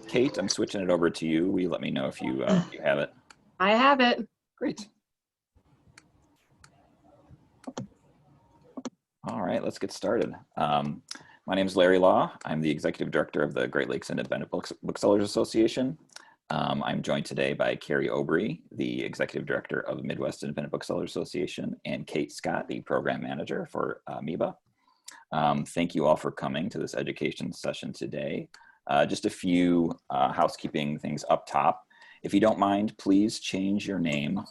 Kate, I'm switching it over to you. Will you let me know if you have it? I have it. Great. All right, let's get started. My name is Larry Law. I'm the Executive Director of the Great Lakes Independent Booksellers Association. I'm joined today by Carrie Obrey, the Executive Director of the Midwest Independent Booksellers Association, and Kate Scott, the Program Manager for MEBA. Thank you all for coming to this education session today. Just a few housekeeping things up top. If you don't mind, please change your name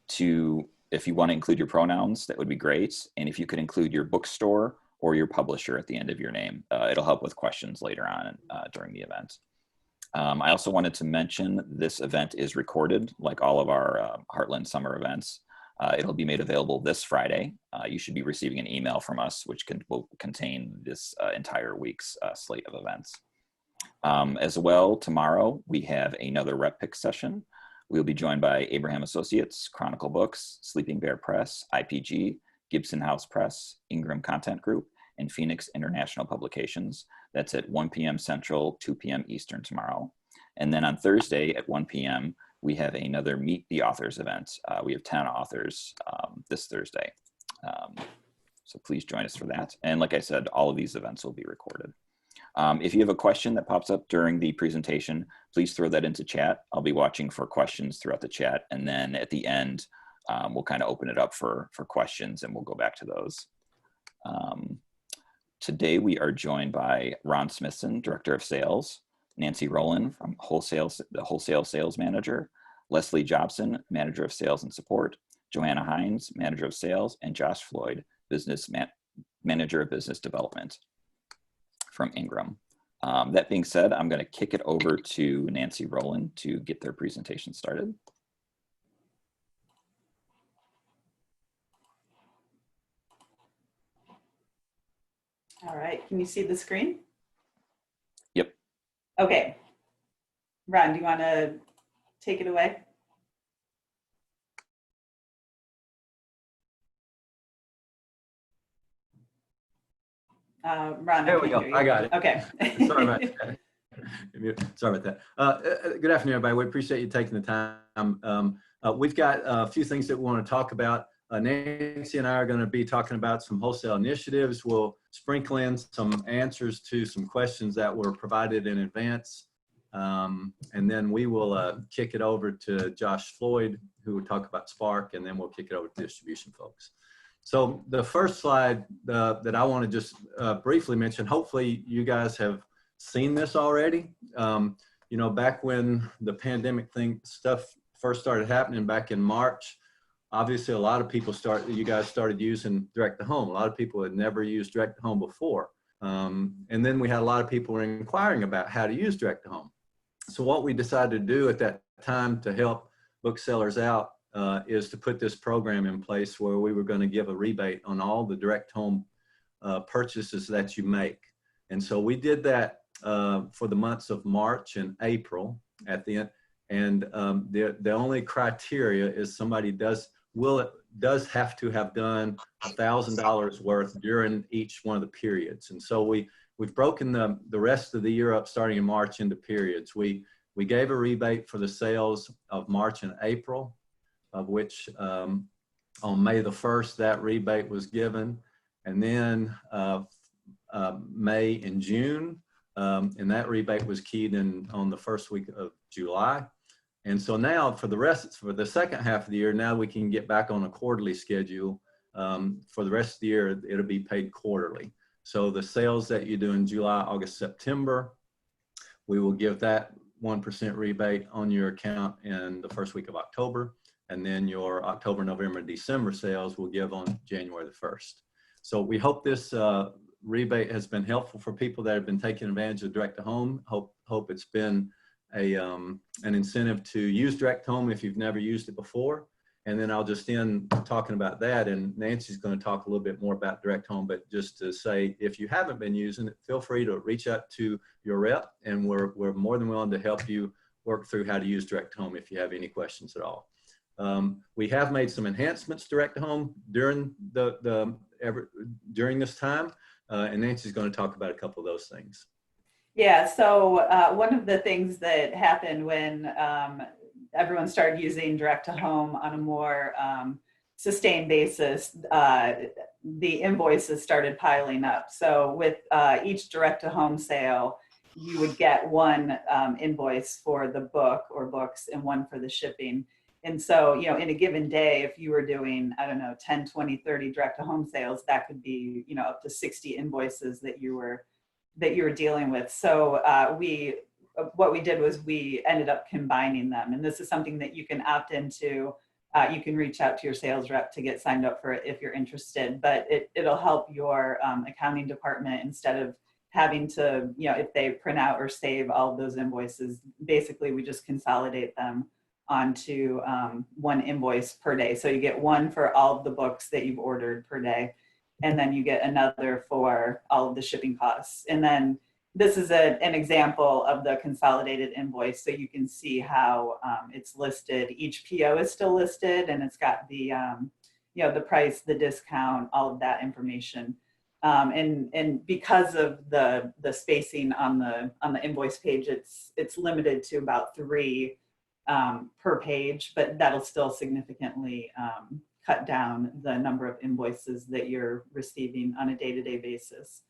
to, if you want to include your pronouns, that would be great. And if you could include your bookstore or your publisher at the end of your name, it'll help with questions later on during the event. I also wanted to mention this event is recorded, like all of our Heartland summer events. It'll be made available this Friday. You should be receiving an email from us, which will contain this entire week's slate of events. As well, tomorrow we have another rep pick session. We'll be joined by Abraham Associates, Chronicle Books, Sleeping Bear Press, IPG, Gibson House Press, Ingram Content Group, and Phoenix International Publications. That's at 1 p.m. Central, 2 p.m. Eastern tomorrow. And then on Thursday at 1 p.m., we have another Meet the Authors event. We have 10 authors this Thursday. So please join us for that. And like I said, all of these events will be recorded. If you have a question that pops up during the presentation, please throw that into chat. I'll be watching for questions throughout the chat. And then at the end, we'll kind of open it up for questions and we'll go back to those. Today, we are joined by Ron Smithson, Director of Sales, Nancy Rowland from the Wholesale Sales Manager, Leslie Jobson, Manager of Sales and Support, Joanna Hines, Manager of Sales, and Josh Floyd, Manager of Business Development from Ingram. That being said, I'm going to kick it over to Nancy Rowland to get their presentation started. All right, can you see the screen? Yep. Okay. Ron, do you want to take it away? Ron, there we go. I got it. Okay. Sorry about that. Sorry about that. Good afternoon, everybody. We appreciate you taking the time. We've got a few things that we want to talk about. Nancy and I are going to be talking about some wholesale initiatives. We'll sprinkle in some answers to some questions that were provided in advance. And then we will kick it over to Josh Floyd, who will talk about Spark, and then we'll kick it over to distribution folks. So the first slide that I want to just briefly mention, hopefully you guys have seen this already. You know, back when the pandemic stuff first started happening back in March, obviously a lot of people you guys started using direct to home. A lot of people had never used direct to home before. And then we had a lot of people inquiring about how to use direct to home. So what we decided to do at that time to help booksellers out is to put this program in place where we were going to give a rebate on all the direct home purchases that you make. And so we did that for the months of March and April at the end. And the only criteria is somebody does have to have done $1,000 worth during each one of the periods. And so we've broken the rest of the year up starting in March into periods. We gave a rebate for the sales of March and April, of which on May the 1st, that rebate was given. And then May and June, and that rebate was keyed in on the first week of July. And so now for the second half of the year, now we can get back on a quarterly schedule. For the rest of the year, it'll be paid quarterly. So the sales that you do in July, August, September, we will give that 1% rebate on your account in the first week of October. And then your October, November, December sales will give on January the 1st. So we hope this rebate has been helpful for people that have been taking advantage of direct to home. Hope it's been an incentive to use direct home if you've never used it before. And then I'll just end talking about that, and Nancy's going to talk a little bit more about direct home, but just to say, if you haven't been using it, feel free to reach out to your rep, and we're more than willing to help you work through how to use direct home if you have any questions at all. We have made some enhancements direct to home during during this time. and Nancy's going to talk about a couple of those things. Yeah, so one of the things that happened when everyone started using direct to home on a more sustained basis, the invoices started piling up. So with each direct to home sale, you would get one invoice for the book or books and one for the shipping. And so, you know, in a given day, if you were doing, I don't know, 10, 20, 30 direct to home sales, that could be, you know, up to 60 invoices that you were dealing with. So what we did was we ended up combining them. And this is something that you can opt into. You can reach out to your sales rep to get signed up for it if you're interested, but it'll help your accounting department instead of having to, you know, if they print out or save all of those invoices, basically we just consolidate them onto one invoice per day. So you get one for all of the books that you've ordered per day, and then you get another for all of the shipping costs. And then this is an example of the consolidated invoice, so you can see how it's listed. Each PO is still listed, and it's got the you know, the price, the discount, all of that information. And because of the spacing on the invoice page, it's limited to about 3 per page, but that'll still significantly cut down the number of invoices that you're receiving on a day-to-day basis.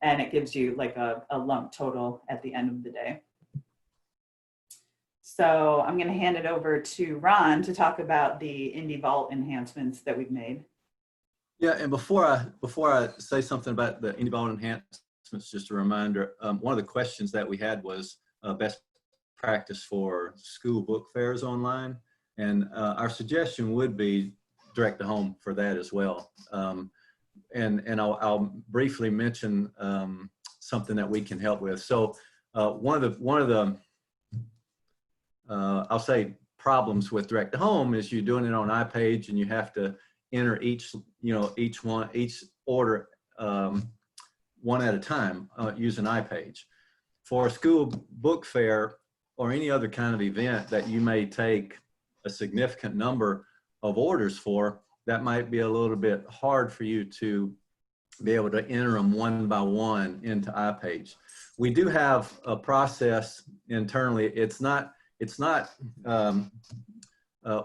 And it gives you like a lump total at the end of the day. So I'm going to hand it over to Ron to talk about the Indie Vault enhancements that we've made. Yeah, and before I say something about the Indie Vault enhancements, just a reminder, one of the questions that we had was best practice for school book fairs online. And our suggestion would be direct to home for that as well. And I'll briefly mention something that we can help with. So one of the I'll say problems with direct to home is you're doing it on IPAGE and you have to enter each order one at a time using IPAGE. For a school book fair or any other kind of event that you may take a significant number of orders for, that might be a little bit hard for you to be able to enter them one by one into IPAGE. We do have a process internally. It's not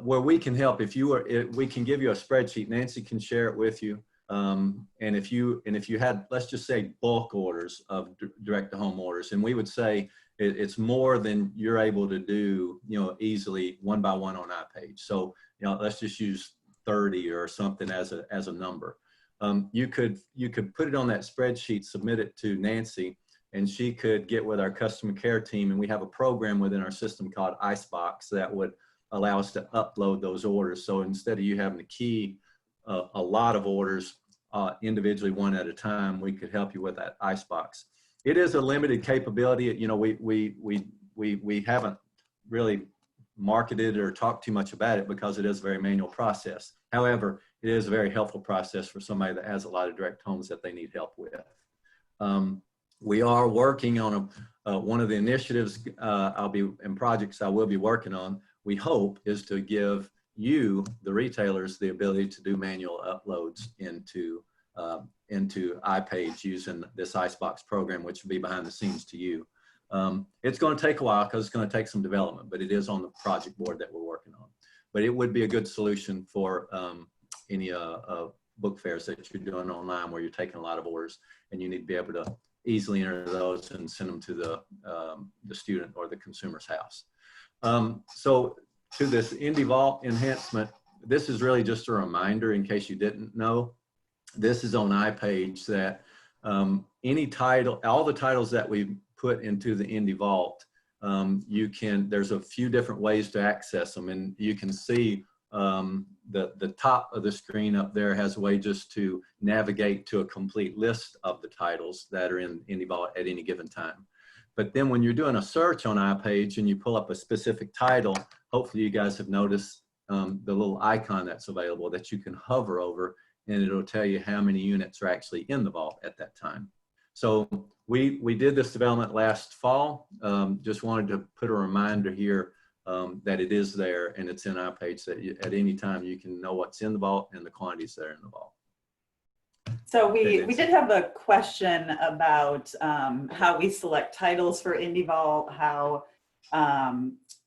where we can help. We can give you a spreadsheet. Nancy can share it with you. And if you had, let's just say, bulk orders of direct to home orders, and we would say it's more than you're able to do, you know, easily one by one on IPAGE. So, you know, let's just use 30 or something as a number. You could put it on that spreadsheet, submit it to Nancy, and she could get with our customer care team. And we have a program within our system called Icebox that would allow us to upload those orders. So instead of you having to key a lot of orders individually one at a time, we could help you with that Icebox. It is a limited capability. You know, we haven't really marketed or talked too much about it because it is a very manual process. However, it is a very helpful process for somebody that has a lot of direct homes that they need help with. We are working on one of the initiatives and projects I will be working on, we hope, is to give you, the retailers, the ability to do manual uploads into IPAGE using this Icebox program, which will be behind the scenes to you. It's going to take a while because it's going to take some development, but it is on the project board that we're working on. But it would be a good solution for any book fairs that you're doing online where you're taking a lot of orders and you need to be able to easily enter those and send them to the student or the consumer's house. So to this Indie Vault enhancement, this is really just a reminder in case you didn't know. This is on IPAGE that any title, all the titles that we put into the Indie Vault, there's a few different ways to access them, and you can see the top of the screen up there has a way just to navigate to a complete list of the titles that are in Indie Vault at any given time. But then when you're doing a search on IPAGE and you pull up a specific title, hopefully you guys have noticed the little icon that's available that you can hover over, and it'll tell you how many units are actually in the vault at that time. So we did this development last fall. Just wanted to put a reminder here that it is there and it's in IPAGE, that at any time you can know what's in the vault and the quantities that are in the vault. So we did have a question about how we select titles for IndieVault, how,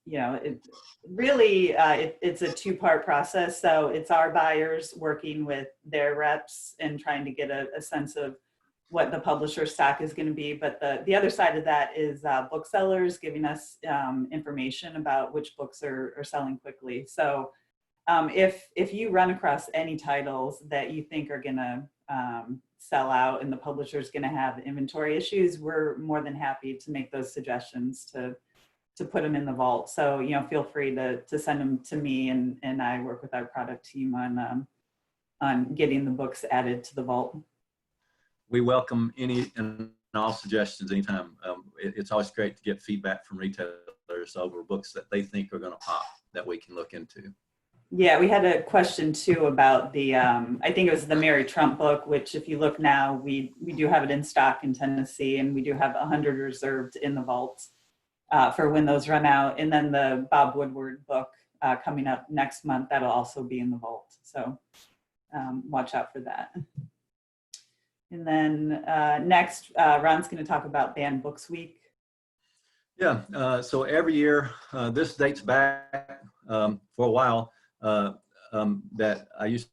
you know, it's a two-part process. So it's our buyers working with their reps and trying to get a sense of what the publisher stock is going to be. But the other side of that is booksellers giving us information about which books are selling quickly. So if you run across any titles that you think are going to sell out and the publisher is going to have inventory issues, we're more than happy to make those suggestions to put them in the vault. So, you know, feel free to send them to me, and I work with our product team on getting the books added to the vault. We welcome any and all suggestions anytime. It's always great to get feedback from retailers over books that they think are going to pop that we can look into. Yeah, we had a question too about the, I think it was the Mary Trump book, which if you look now, we do have it in stock in Tennessee, and we do have 100 reserved in the vault for when those run out. And then the Bob Woodward book coming up next month, that'll also be in the vault. So watch out for that. And then next, Ron's going to talk about Banned Books Week. Yeah, so every year, this dates back for a while, that I used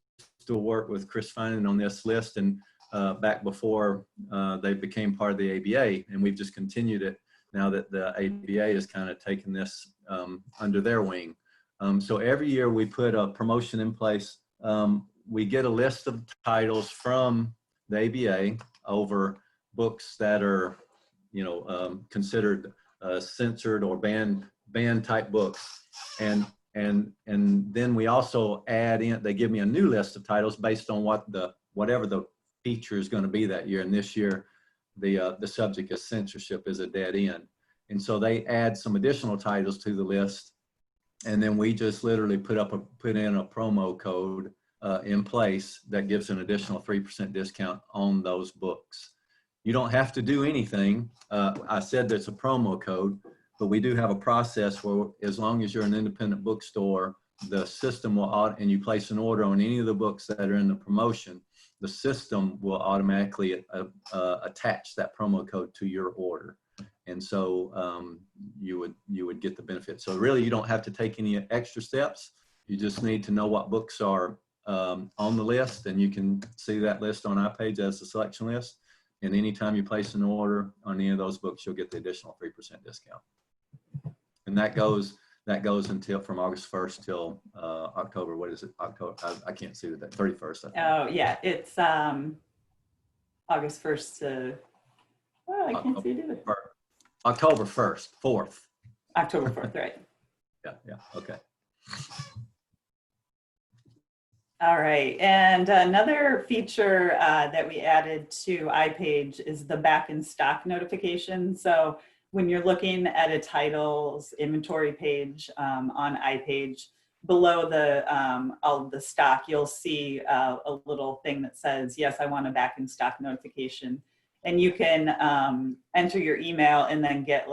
to work with Chris Finan on this list, and back before they became part of the ABA, and we've just continued it now that the ABA has kind of taken this under their wing. So every year we put a promotion in place. We get a list of titles from the ABA over books that are, you know, considered censored or banned type books, and then we also add in. They give me a new list of titles based on whatever the feature is going to be that year. And this year, the subject is censorship is a dead end, and so they add some additional titles to the list, and then we just literally put in a promo code in place that gives an additional 3% discount on those books. You don't have to do anything. I said there's a promo code, but we do have a process where, as long as you're an independent bookstore, the system will, and you place an order on any of the books that are in the promotion, the system will automatically attach that promo code to your order. And so you would get the benefit. So really, you don't have to take any extra steps. You just need to know what books are on the list, and you can see that list on IPAGE as a selection list. And anytime you place an order on any of those books, you'll get the additional 3% discount. And that goes until from August 1st till October. What is it? October? I can't see that. 31st. I think. Oh yeah, it's August 1st to. Well, I can't see it either. October 1st, 4th. October 4th, right? Yeah. Okay. All right, and another feature that we added to IPAGE is the back in stock notification. So when you're looking at a title's inventory page on IPAGE, below all of the stock, you'll see a little thing that says, yes, I want a back in stock notification. And you can enter your email and then get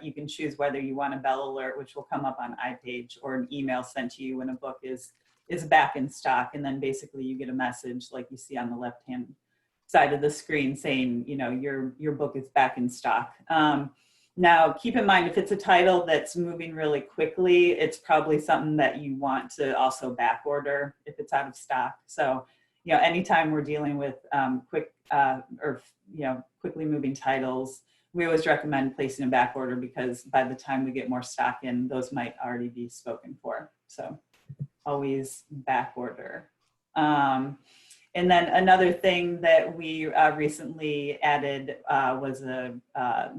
you can choose whether you want a bell alert, which will come up on IPAGE, or an email sent to you when a book is back in stock. And then basically you get a message like you see on the left-hand side of the screen saying, you know, your book is back in stock. Now, keep in mind, if it's a title that's moving really quickly, it's probably something that you want to also back order if it's out of stock. So, you know, anytime we're dealing with quickly moving titles, we always recommend placing a back order, because by the time we get more stock in, those might already be spoken for. So always back order. And then another thing that we recently added was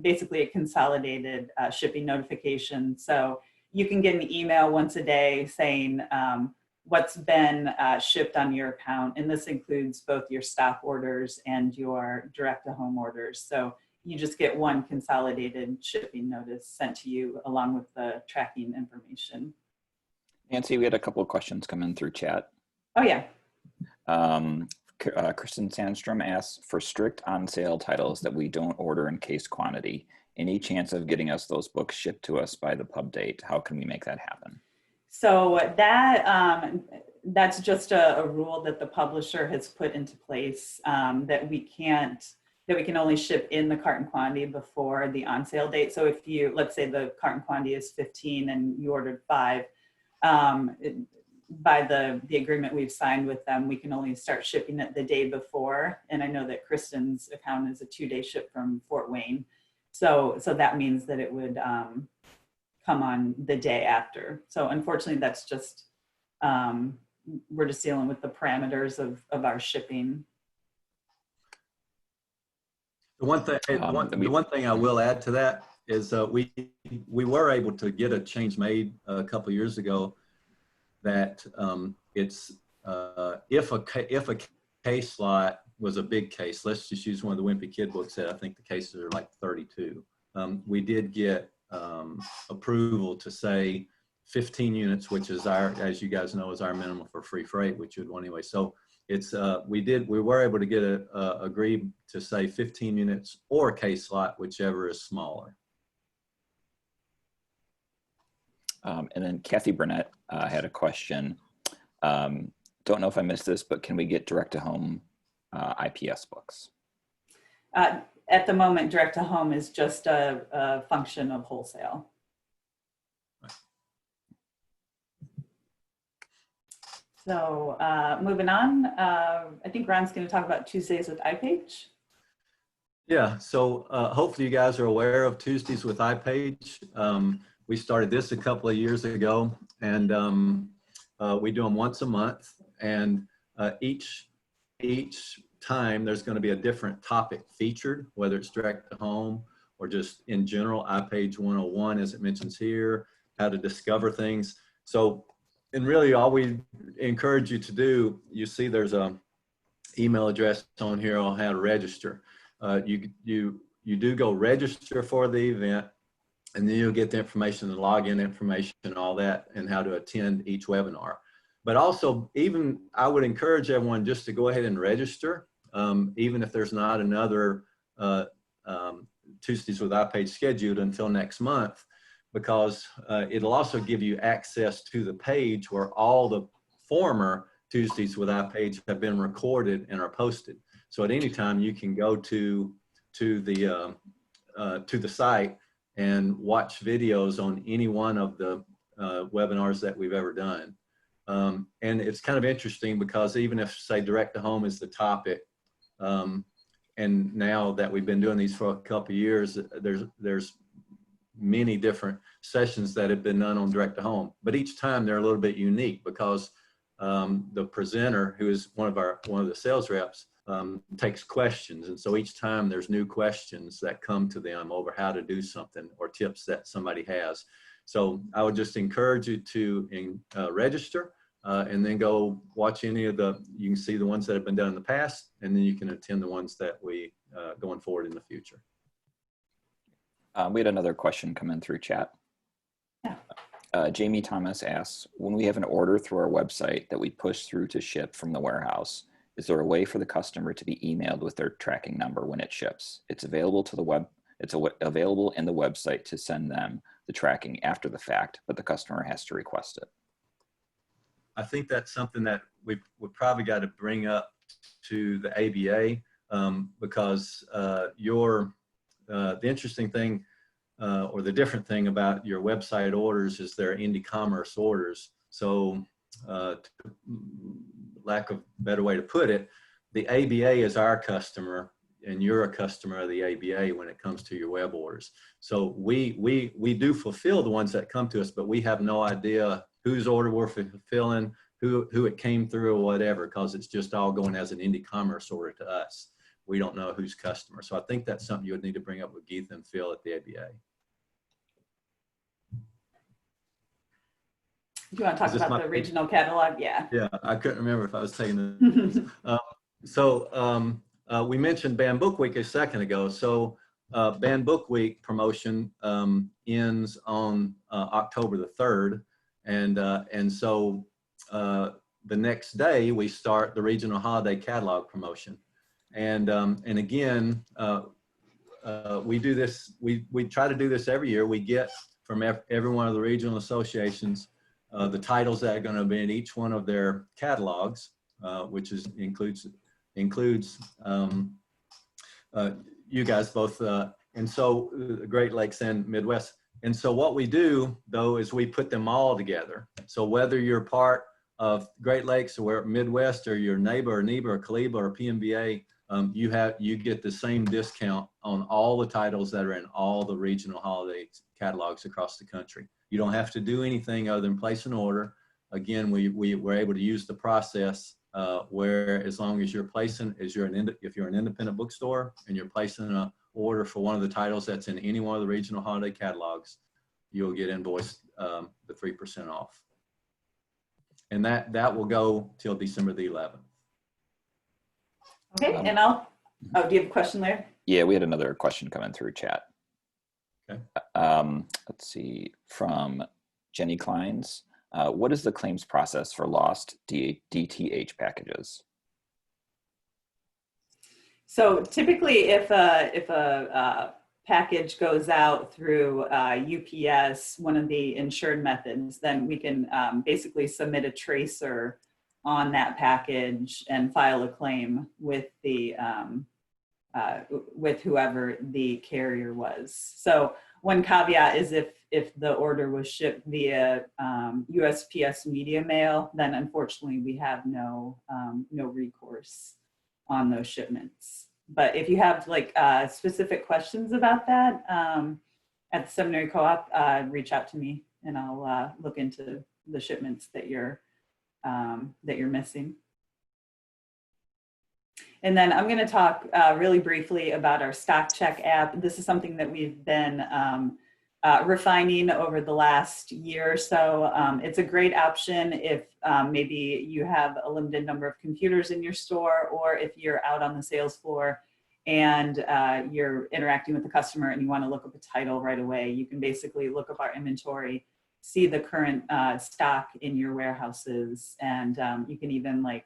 basically a consolidated shipping notification. So you can get an email once a day saying what's been shipped on your account. And this includes both your stock orders and your direct to home orders. So you just get one consolidated shipping notice sent to you along with the tracking information. Nancy, we had a couple of questions come in through chat. Oh yeah. Kristen Sandstrom asks, for strict on sale titles that we don't order in case quantity, any chance of getting us those books shipped to us by the pub date? How can we make that happen? So that that's just a rule that the publisher has put into place, that we can only ship in the carton quantity before the on sale date. So if you, let's say the carton quantity is 15 and you ordered 5, by the agreement we've signed with them, we can only start shipping it the day before. And I know that Kristen's account is a 2-day ship from Fort Wayne. So that means that it would come on the day after. So unfortunately, that's just, we're just dealing with the parameters of our shipping. The one thing I will add to that is we were able to get a change made a couple of years ago that it's if a case slot was a big case, let's just use one of the Wimpy Kid books that I think the cases are like 32. We did get approval to say 15 units, which is our, as you guys know, is our minimum for free freight, which you'd want anyway. So it's we were able to get agreed to say 15 units or a case slot, whichever is smaller. And then Kathy Burnett had a question. Don't know if I missed this, but can we get direct-to-home IPS books? At the moment, direct-to-home is just a function of wholesale. So moving on, I think Ron's going to talk about Tuesdays with IPAGE. Yeah, so hopefully you guys are aware of Tuesdays with IPAGE. We started this a couple of years ago, and we do them once a month. And each time there's going to be a different topic featured, whether it's direct to home or just in general, IPAGE 101, as it mentions here, how to discover things. So, and really all we encourage you to do, you see there's a email address on here on how to register. You do go register for the event, and then you'll get the information, the login information, and all that, and how to attend each webinar. But also, even I would encourage everyone just to go ahead and register, even if there's not another Tuesdays with IPAGE scheduled until next month, because it'll also give you access to the page where all the former Tuesdays with IPAGE have been recorded and are posted. So at any time you can go to the site and watch videos on any one of the webinars that we've ever done. And it's kind of interesting because even if, say, direct to home is the topic, and now that we've been doing these for a couple of years, there's many different sessions that have been done on direct to home, but each time they're a little bit unique because the presenter, who is one of the sales reps, takes questions, and so each time there's new questions that come to them over how to do something or tips that somebody has. So I would just encourage you to register and then go watch any of you can see the ones that have been done in the past, and then you can attend the ones that we going forward in the future. We had another question come in through chat. Yeah. Jamie Thomas asks, when we have an order through our website that we push through to ship from the warehouse, is there a way for the customer to be emailed with their tracking number when it ships? It's available to the web. It's available in the website to send them the tracking after the fact, but the customer has to request it. I think that's something that we've probably got to bring up to the ABA because the interesting thing or the different thing about your website orders is they're indie commerce orders. So lack of better way to put it, the ABA is our customer and you're a customer of the ABA when it comes to your web orders. So we do fulfill the ones that come to us, but we have no idea whose order we're fulfilling, who it came through or whatever, because it's just all going as an indie commerce order to us. We don't know who's customer. So I think that's something you would need to bring up with Geith and Phil at the ABA. Do you want to talk about the regional catalog? Yeah. Yeah, I couldn't remember if I was taking the. We mentioned Banned Book Week a second ago. So Banned Book Week promotion ends on October the 3rd. And so the next day we start the regional holiday catalog promotion. And again, we do this, we try to do this every year. We get from every one of the regional associations the titles that are going to be in each one of their catalogs, which includes you guys both, and so Great Lakes and Midwest. And so what we do, though, is we put them all together. So whether you're part of Great Lakes or Midwest, or your neighbor or NEBA or Kaliba or PMBA, you get the same discount on all the titles that are in all the regional holiday catalogs across the country. You don't have to do anything other than place an order. Again, we were able to use the process where, as long as you're placing, if you're an independent bookstore and you're placing an order for one of the titles that's in any one of the regional holiday catalogs, you'll get invoiced the 3% off. And that will go till December the 11th. Okay, and do you have a question, Larry? Yeah, we had another question coming through chat. Okay. Let's see, from Jenny Kleins. What is the claims process for lost DTH packages? So typically, if a package goes out through UPS, one of the insured methods, then we can basically submit a tracer on that package and file a claim with the with whoever the carrier was. So one caveat is if the order was shipped via USPS media mail, then unfortunately we have no recourse on those shipments. But if you have like specific questions about that at the seminary co-op, reach out to me and I'll look into the shipments that you're missing. And then I'm going to talk really briefly about our stock check app. This is something that we've been refining over the last year or so. It's a great option if maybe you have a limited number of computers in your store, or if you're out on the sales floor and you're interacting with the customer and you want to look up a title right away. You can basically look up our inventory, see the current stock in your warehouses, and you can even like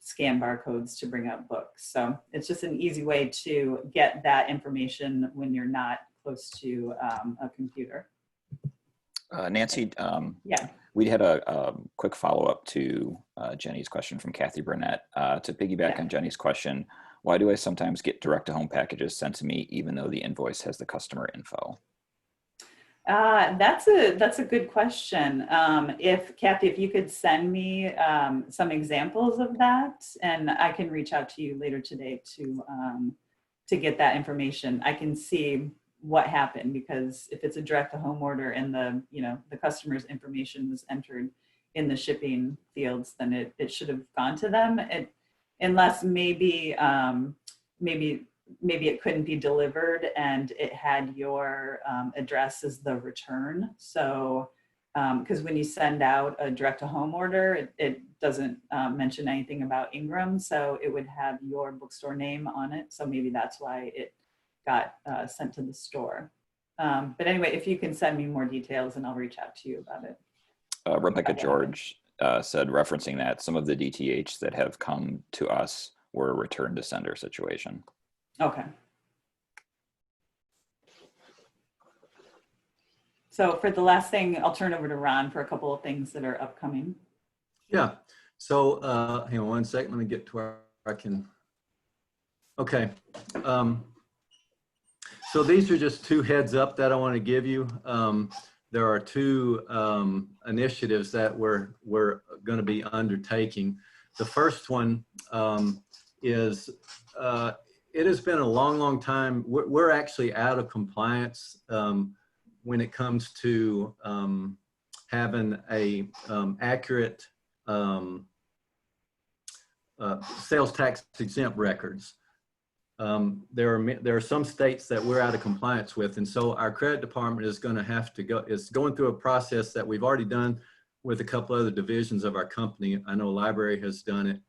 scan barcodes to bring up books. So it's just an easy way to get that information when you're not close to a computer. Nancy, yeah, we had a quick follow-up to Jenny's question from Kathy Burnett. To piggyback on Jenny's question, why do I sometimes get direct-to-home packages sent to me even though the invoice has the customer info? That's a good question. Kathy, if you could send me some examples of that, and I can reach out to you later today to get that information. I can see what happened, because if it's a direct to home order and the customer's information was entered in the shipping fields, then it should have gone to them. Unless maybe it couldn't be delivered and it had your address as the return. So, because when you send out a direct to home order, it doesn't mention anything about Ingram. So it would have your bookstore name on it. So maybe that's why it got sent to the store. But anyway, if you can send me more details and I'll reach out to you about it. Rebecca George said, referencing that, some of the DTH that have come to us were a return to sender situation. Okay. So for the last thing, I'll turn over to Ron for a couple of things that are upcoming. Yeah. So hang on one second. Let me get to where I can. Okay. So these are just two heads up that I want to give you. There are two initiatives that we're going to be undertaking. The first one is it has been a long time. We're actually out of compliance when it comes to having a accurate sales tax exempt records. There are some states that we're out of compliance with, and so our credit department is going to have to going through a process that we've already done with a couple other divisions of our company. I know library has done it,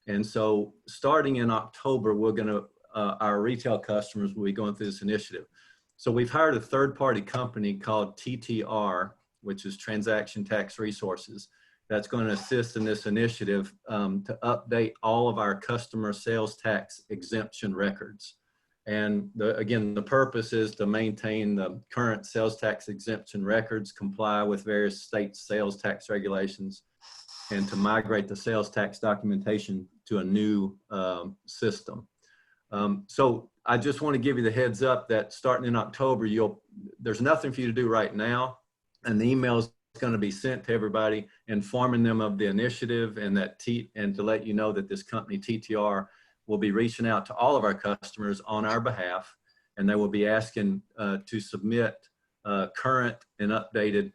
and so starting in October, we're going to our retail customers will be going through this initiative. So we've hired a third-party company called TTR, which is Transaction Tax Resources, that's going to assist in this initiative to update all of our customer sales tax exemption records. And again, the purpose is to maintain the current sales tax exemption records, comply with various state sales tax regulations, and to migrate the sales tax documentation to a new system. So I just want to give you the heads up that starting in October, there's nothing for you to do right now. And the email is going to be sent to everybody, informing them of the initiative and and to let you know that this company TTR will be reaching out to all of our customers on our behalf, and they will be asking to submit current and updated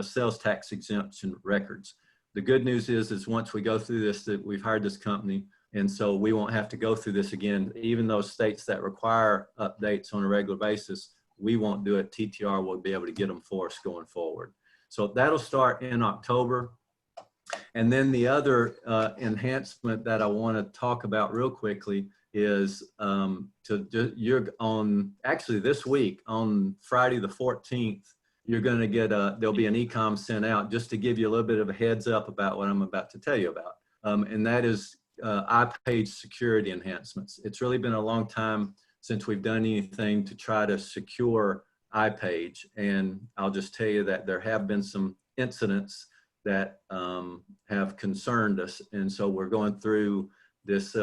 sales tax exemption records. The good news is once we go through this, that we've hired this company, and so we won't have to go through this again. Even those states that require updates on a regular basis, we won't do it. TTR will be able to get them for us going forward. So that'll start in October. And then the other enhancement that I want to talk about real quickly is you're on, actually this week, on Friday the 14th, you're going to get there'll be an e-com sent out just to give you a little bit of a heads up about what I'm about to tell you about. And that is IPAGE security enhancements. It's really been a long time since we've done anything to try to secure IPAGE. And I'll just tell you that there have been some incidents that have concerned us. And so we're going through this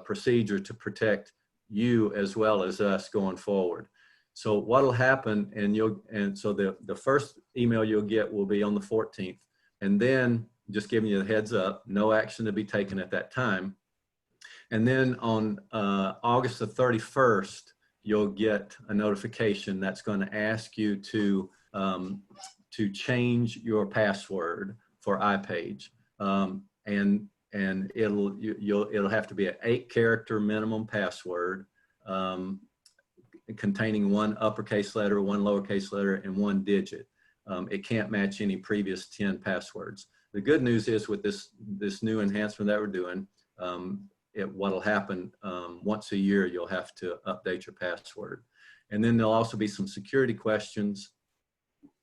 procedure to protect you as well as us going forward. So what'll happen, and so the first email you'll get will be on the 14th. And then just giving you a heads up, no action to be taken at that time. And then on August the 31st, you'll get a notification that's going to ask you to change your password for IPAGE. And it'll have to be an 8-character minimum password containing 1 uppercase letter, 1 lowercase letter, and 1 digit. It can't match any previous 10 passwords. The good news is with this new enhancement that we're doing, what'll happen once a year, you'll have to update your password. And then there'll also be some security questions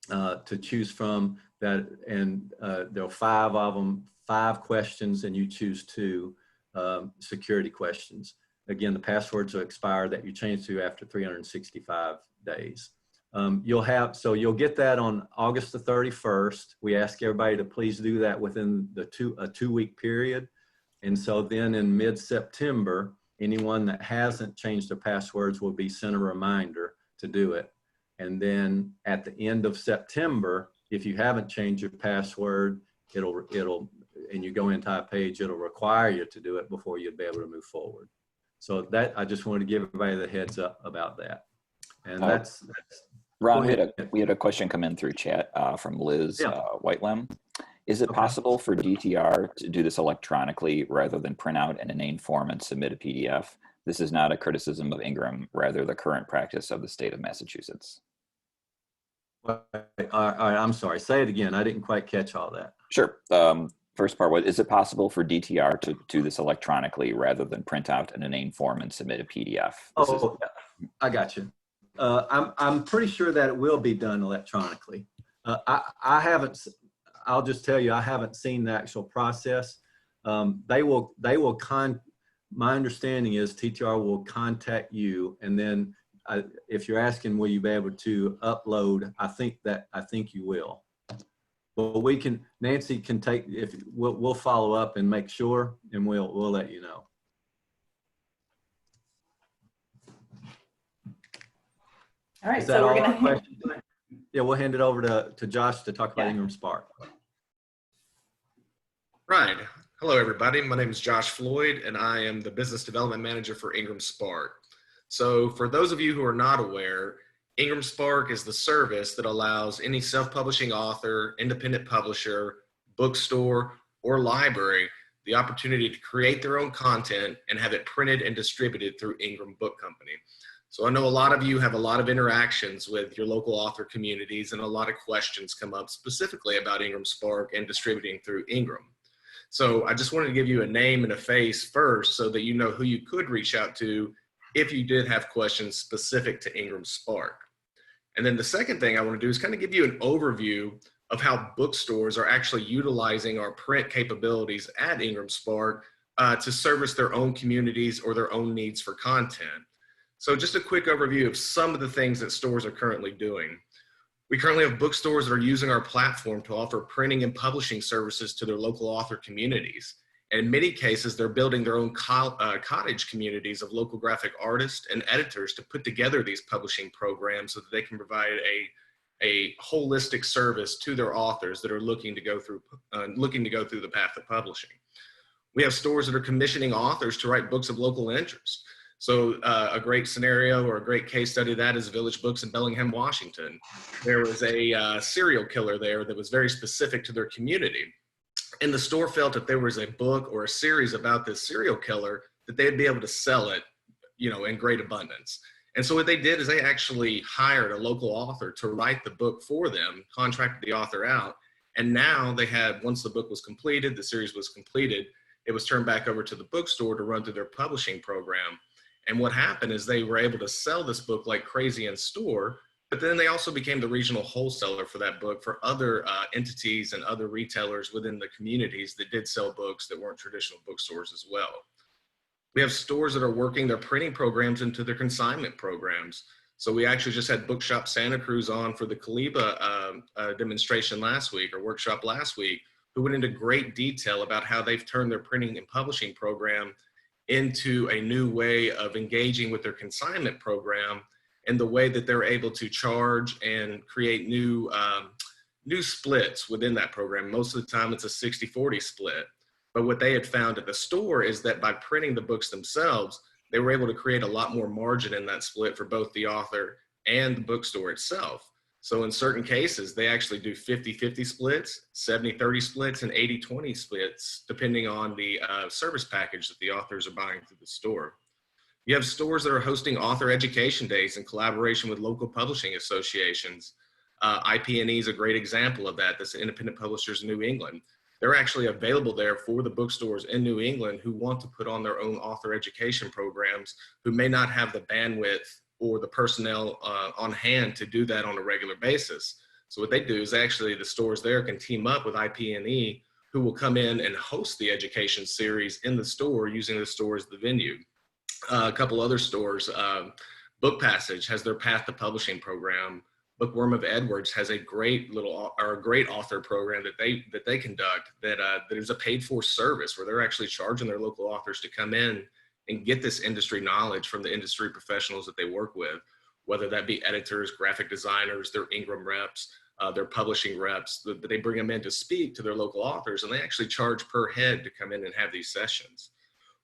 to choose from that, and there are 5 of them, 5 questions, and you choose 2 security questions. Again, the passwords will expire that you change to after 365 days. You'll get that on August the 31st. We ask everybody to please do that within a 2-week period. And so then in mid-September, anyone that hasn't changed their passwords will be sent a reminder to do it. And then at the end of September, if you haven't changed your password, and you go into IPAGE, it'll require you to do it before you'd be able to move forward. So that, I just wanted to give everybody the heads up about that. And that's Ron, we had a question come in through chat from Liz Whitelem. Is it possible for DTR to do this electronically rather than print out an inane form and submit a PDF? This is not a criticism of Ingram, rather the current practice of the state of Massachusetts. All right, I'm sorry. Say it again. I didn't quite catch all that. Sure. First part, is it possible for DTR to do this electronically rather than print out an inane form and submit a PDF? I got you. I'm pretty sure that it will be done electronically. I'll just tell you, I haven't seen the actual process. My understanding is TTR will contact you, and then if you're asking, will you be able to upload? I think you will. But Nancy can take, we'll follow up and make sure, and we'll let you know. All right, so we're going to yeah, we'll hand it over to Josh to talk about IngramSpark. Right. Hello, everybody. My name is Josh Floyd, and I am the Business Development Manager for IngramSpark. So for those of you who are not aware, IngramSpark is the service that allows any self-publishing author, independent publisher, bookstore, or library the opportunity to create their own content and have it printed and distributed through Ingram Book Company. So I know a lot of you have a lot of interactions with your local author communities, and a lot of questions come up specifically about IngramSpark and distributing through Ingram. So I just wanted to give you a name and a face first so that you know who you could reach out to if you did have questions specific to IngramSpark. And then the second thing I want to do is kind of give you an overview of how bookstores are actually utilizing our print capabilities at IngramSpark to service their own communities or their own needs for content. So just a quick overview of some of the things that stores are currently doing. We currently have bookstores that are using our platform to offer printing and publishing services to their local author communities. And in many cases, they're building their own cottage communities of local graphic artists and editors to put together these publishing programs so that they can provide a holistic service to their authors that are looking to go through the path of publishing. We have stores that are commissioning authors to write books of local interest. So a great scenario or a great case study of that is Village Books in Bellingham, Washington. There was a serial killer there that was very specific to their community. And the store felt if there was a book or a series about this serial killer, that they'd be able to sell it, in great abundance. And so what they did is they actually hired a local author to write the book for them, contracted the author out. And now they had, once the book was completed, the series was completed, it was turned back over to the bookstore to run through their publishing program. And what happened is they were able to sell this book like crazy in store, but then they also became the regional wholesaler for that book for other entities and other retailers within the communities that did sell books that weren't traditional bookstores as well. We have stores that are working their printing programs into their consignment programs. So we actually just had Bookshop Santa Cruz on for the Caliba demonstration last week, or workshop last week, who went into great detail about how they've turned their printing and publishing program into a new way of engaging with their consignment program, and the way that they're able to charge and create new splits within that program. Most of the time it's a 60-40 split. But what they had found at the store is that by printing the books themselves, they were able to create a lot more margin in that split for both the author and the bookstore itself. So in certain cases, they actually do 50-50 splits, 70-30 splits, and 80-20 splits, depending on the service package that the authors are buying through the store. You have stores that are hosting author education days in collaboration with local publishing associations. IP&E is a great example of that. That's Independent Publishers in New England. They're actually available there for the bookstores in New England who want to put on their own author education programs, who may not have the bandwidth or the personnel on hand to do that on a regular basis. So what they do is actually the stores there can team up with IP&E, who will come in and host the education series in the store using the store as the venue. A couple other stores, Book Passage has their Path to Publishing program. Bookworm of Edwards has a great author program that they conduct that is a paid for service where they're actually charging their local authors to come in and get this industry knowledge from the industry professionals that they work with, whether that be editors, graphic designers, their Ingram reps, their publishing reps. They bring them in to speak to their local authors, and they actually charge per head to come in and have these sessions.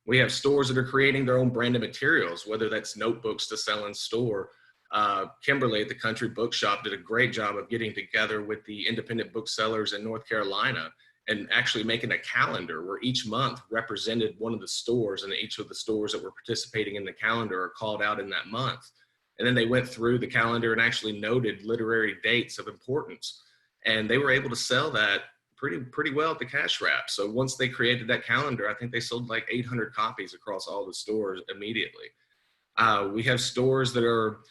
We have stores that are creating their own branded materials, whether that's notebooks to sell in store. Kimberly at the Country Bookshop did a great job of getting together with the independent booksellers in North Carolina and actually making a calendar where each month represented one of the stores, and each of the stores that were participating in the calendar are called out in that month. And then they went through the calendar and actually noted literary dates of importance. And they were able to sell that pretty well at the cash wrap. So once they created that calendar, I think they sold like 800 copies across all the stores immediately. We have stores that are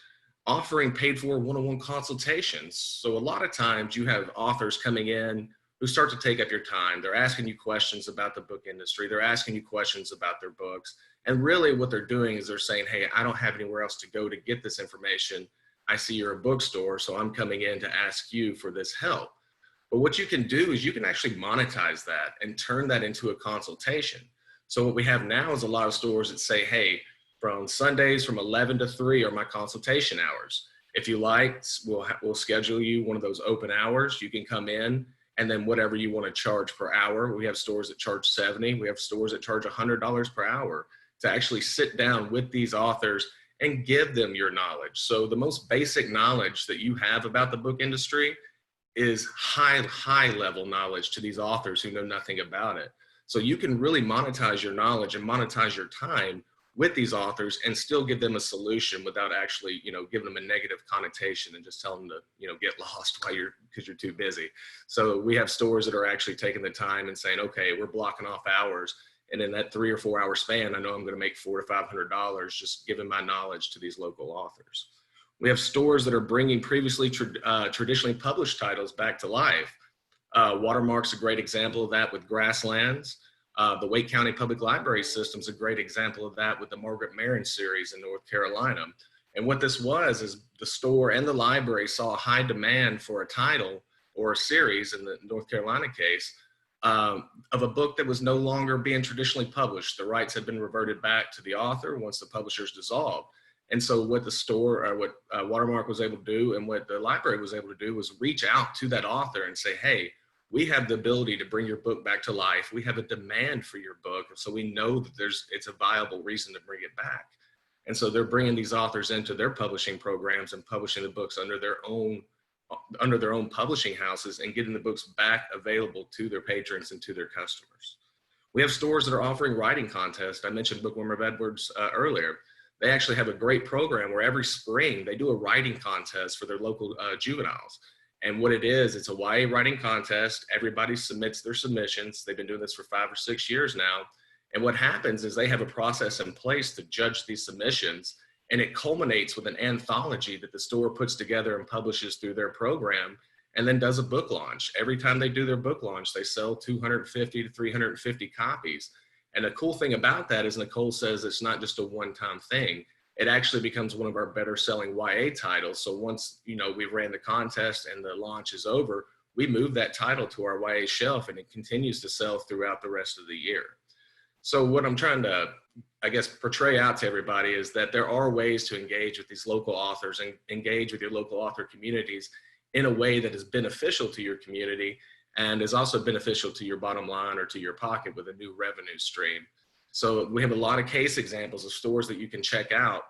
offering paid for one-on-one consultations. So a lot of times you have authors coming in who start to take up your time. They're asking you questions about the book industry. They're asking you questions about their books. And really what they're doing is they're saying, hey, I don't have anywhere else to go to get this information. I see you're a bookstore, so I'm coming in to ask you for this help. But what you can do is you can actually monetize that and turn that into a consultation. So what we have now is a lot of stores that say, hey, from Sundays from 11 to 3 are my consultation hours. If you like, we'll schedule you one of those open hours. You can come in, and then whatever you want to charge per hour. We have stores that charge $70. We have stores that charge $100 per hour to actually sit down with these authors and give them your knowledge. So the most basic knowledge that you have about the book industry is high level knowledge to these authors who know nothing about it. So you can really monetize your knowledge and monetize your time with these authors and still give them a solution without actually, giving them a negative connotation and just tell them to, get lost because you're too busy. So we have stores that are actually taking the time and saying, okay, we're blocking off hours. And in that 3 or 4 hour span, I know I'm going to make $400 to $500 just giving my knowledge to these local authors. We have stores that are bringing previously traditionally published titles back to life. Watermark's a great example of that with Grasslands. The Wake County Public Library System is a great example of that with the Margaret Maron series in North Carolina. And what this was is the store and the library saw a high demand for a title or a series, in the North Carolina case, of a book that was no longer being traditionally published. The rights had been reverted back to the author once the publishers dissolved. And so what the store, or what Watermark was able to do and what the library was able to do was reach out to that author and say, hey, we have the ability to bring your book back to life. We have a demand for your book. So we know that it's a viable reason to bring it back. And so they're bringing these authors into their publishing programs and publishing the books under their own publishing houses and getting the books back available to their patrons and to their customers. We have stores that are offering writing contests. I mentioned Bookworm of Edwards earlier. They actually have a great program where every spring they do a writing contest for their local juveniles. And what it is, it's a YA writing contest. Everybody submits their submissions. They've been doing this for 5 or 6 years now. And what happens is they have a process in place to judge these submissions, and it culminates with an anthology that the store puts together and publishes through their program, and then does a book launch. Every time they do their book launch, they sell 250 to 350 copies. And the cool thing about that is Nicole says it's not just a one-time thing. It actually becomes one of our better selling YA titles. So once, we ran the contest and the launch is over, we move that title to our YA shelf, and it continues to sell throughout the rest of the year. So what I'm trying to, portray out to everybody is that there are ways to engage with these local authors and engage with your local author communities in a way that is beneficial to your community and is also beneficial to your bottom line or to your pocket with a new revenue stream. So we have a lot of case examples of stores that you can check out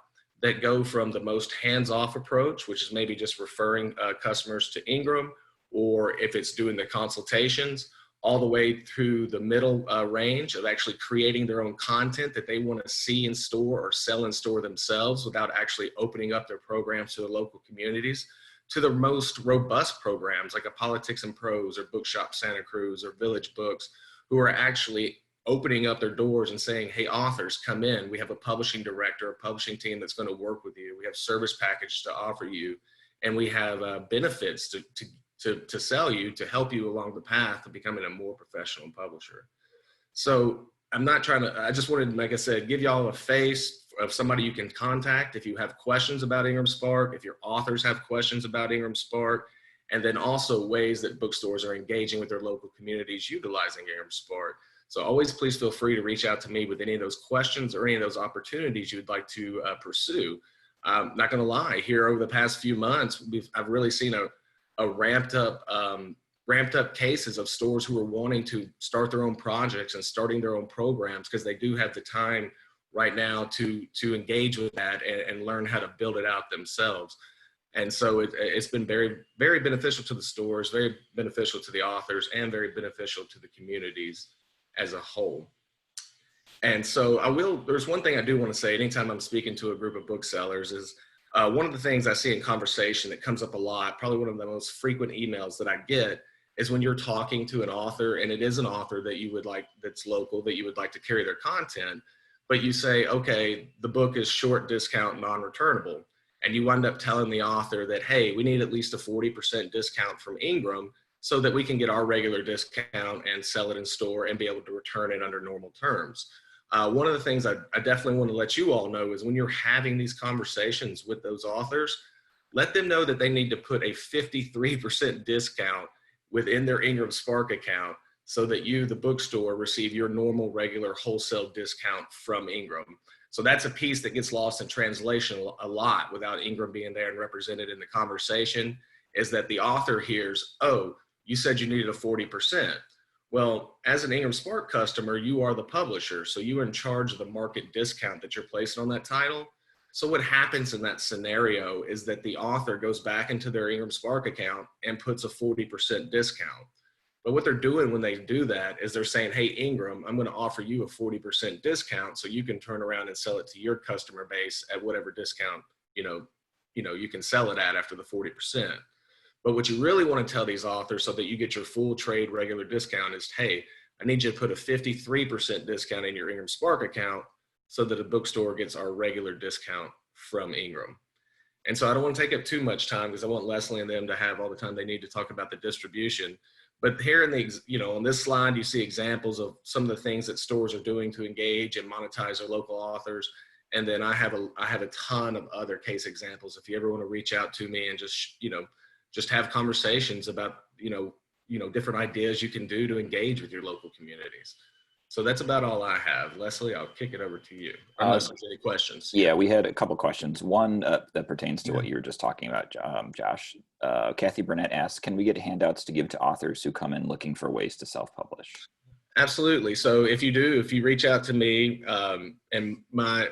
that go from the most hands-off approach, which is maybe just referring customers to Ingram, or if it's doing the consultations, all the way through the middle range of actually creating their own content that they want to see in store or sell in store themselves without actually opening up their programs to the local communities, to the most robust programs like a Politics and Prose or Bookshop Santa Cruz or Village Books, who are actually opening up their doors and saying, hey, authors, come in. We have a publishing director, a publishing team that's going to work with you. We have service packages to offer you, and we have benefits to sell you, to help you along the path of becoming a more professional publisher. So I just wanted, like I said, give y'all a face of somebody you can contact if you have questions about IngramSpark, if your authors have questions about IngramSpark, and then also ways that bookstores are engaging with their local communities utilizing IngramSpark. So always please feel free to reach out to me with any of those questions or any of those opportunities you'd like to pursue. I'm not gonna lie, here over the past few months, I've really seen a ramped up cases of stores who are wanting to start their own projects and starting their own programs because they do have the time right now to engage with that and learn how to build it out themselves. And so it's been very, very beneficial to the stores, very beneficial to the authors, and very beneficial to the communities as a whole. And so there's one thing I do want to say anytime I'm speaking to a group of booksellers is, one of the things I see in conversation that comes up a lot, probably one of the most frequent emails that I get, is when you're talking to an author, and it is an author that you would like, that's local, that you would like to carry their content, but you say, okay, the book is short discount, non-returnable. And you wind up telling the author that, hey, we need at least a 40% discount from Ingram so that we can get our regular discount and sell it in store and be able to return it under normal terms. One of the things I definitely want to let you all know is when you're having these conversations with those authors, let them know that they need to put a 53% discount within their IngramSpark account so that you, the bookstore, receive your normal regular wholesale discount from Ingram. So that's a piece that gets lost in translation a lot without Ingram being there and represented in the conversation, is that the author hears, oh, you said you needed a 40%. Well, as an IngramSpark customer, you are the publisher, so you are in charge of the market discount that you're placing on that title. So what happens in that scenario is that the author goes back into their IngramSpark account and puts a 40% discount. But what they're doing when they do that is they're saying, hey, Ingram, I'm going to offer you a 40% discount so you can turn around and sell it to your customer base at whatever discount, you can sell it at after the 40%. But what you really want to tell these authors so that you get your full trade regular discount is, hey, I need you to put a 53% discount in your IngramSpark account so that a bookstore gets our regular discount from Ingram. And so I don't want to take up too much time because I want Leslie and them to have all the time they need to talk about the distribution. But here in the, on this slide, you see examples of some of the things that stores are doing to engage and monetize their local authors. And then I have a ton of other case examples. If you ever want to reach out to me and just have conversations about, different ideas you can do to engage with your local communities. So that's about all I have. Leslie, I'll kick it over to you, unless there's any questions. Yeah, we had a couple questions. One that pertains to what you were just talking about, Josh. Kathy Burnett asks, can we get handouts to give to authors who come in looking for ways to self-publish? Absolutely. So if you reach out to me, and my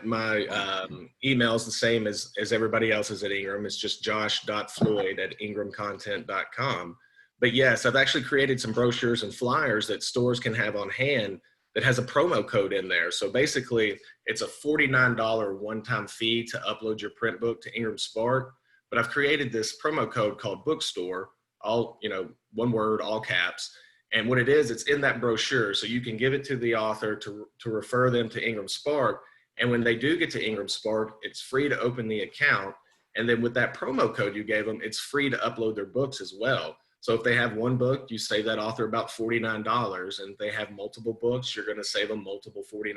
email is the same as everybody else's at Ingram. It's just josh.floyd@ingramcontent.com. But yes, I've actually created some brochures and flyers that stores can have on hand that has a promo code in there. So basically, it's a $49 one-time fee to upload your print book to IngramSpark. But I've created this promo code called Bookstore, all, one word, all caps. And what it is, it's in that brochure. So you can give it to the author to refer them to IngramSpark. And when they do get to IngramSpark, it's free to open the account. And then with that promo code you gave them, it's free to upload their books as well. So if they have one book, you save that author about $49. And if they have multiple books, you're going to save them multiple $49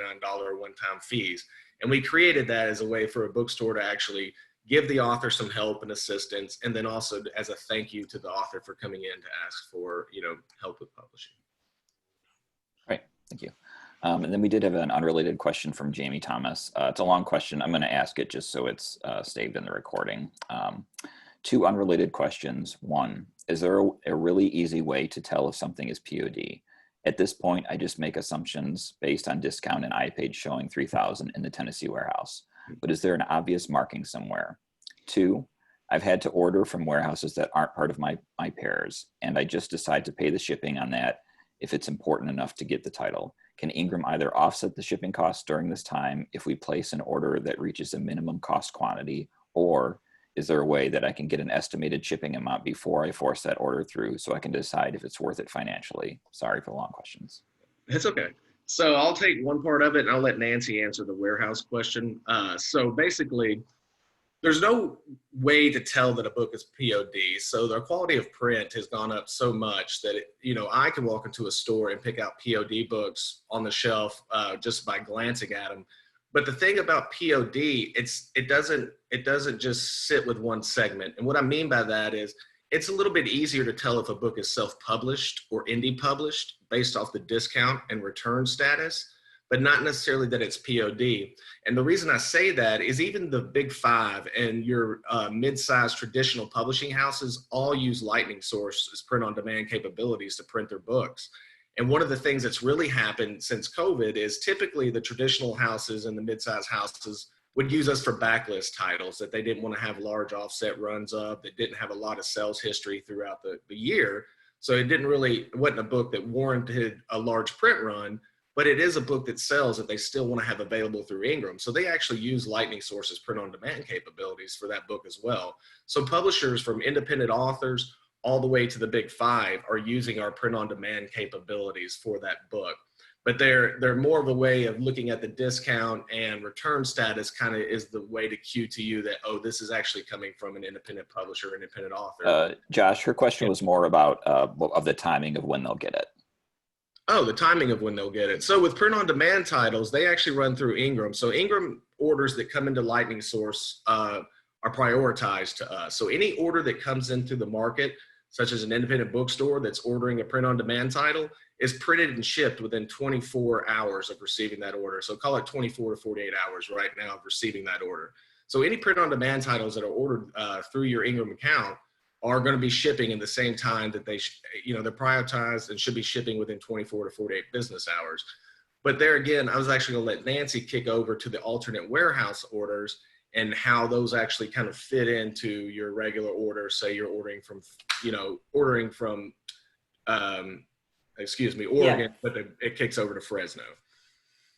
one-time fees. And we created that as a way for a bookstore to actually give the author some help and assistance, and then also as a thank you to the author for coming in to ask for, help with publishing. Great, thank you. And then we did have an unrelated question from Jamie Thomas. It's a long question. I'm going to ask it just so it's saved in the recording. Two unrelated questions. One, is there a really easy way to tell if something is POD? At this point, I just make assumptions based on discount and IPAGE showing 3,000 in the Tennessee warehouse. But is there an obvious marking somewhere? Two, I've had to order from warehouses that aren't part of my pairs, and I just decide to pay the shipping on that if it's important enough to get the title. Can Ingram either offset the shipping costs during this time if we place an order that reaches a minimum cost quantity, or is there a way that I can get an estimated shipping amount before I force that order through so I can decide if it's worth it financially? Sorry for the long questions. It's okay. So I'll take one part of it and I'll let Nancy answer the warehouse question. So basically, there's no way to tell that a book is POD. So the quality of print has gone up so much that, I can walk into a store and pick out POD books on the shelf just by glancing at them. But the thing about POD, it doesn't just sit with one segment. And what I mean by that is, it's a little bit easier to tell if a book is self-published or indie published based off the discount and return status, but not necessarily that it's POD. And the reason I say that is even the big five and your mid-sized traditional publishing houses all use Lightning Source as print-on-demand capabilities to print their books. And one of the things that's really happened since COVID is typically the traditional houses and the mid-sized houses would use us for backlist titles that they didn't want to have large offset runs of, that didn't have a lot of sales history throughout the year. So it wasn't a book that warranted a large print run, but it is a book that sells that they still want to have available through Ingram. So they actually use Lightning Source's print-on-demand capabilities for that book as well. So publishers from independent authors all the way to the big five are using our print-on-demand capabilities for that book. But they're more of a way of looking at the discount and return status kind of is the way to cue to you that, oh, this is actually coming from an independent publisher, independent author. Josh, her question was more about of the timing of when they'll get it. Oh, the timing of when they'll get it. So with print-on-demand titles, they actually run through Ingram. So Ingram orders that come into Lightning Source are prioritized to us. So any order that comes into the market, such as an independent bookstore that's ordering a print-on-demand title, is printed and shipped within 24 hours of receiving that order. So call it 24 to 48 hours right now of receiving that order. So any print-on-demand titles that are ordered through your Ingram account are going to be shipping in the same time that they're prioritized and should be shipping within 24 to 48 business hours. But there again, I was actually going to let Nancy kick over to the alternate warehouse orders and how those actually kind of fit into your regular order. Say you're ordering from, Oregon, but it kicks over to Fresno.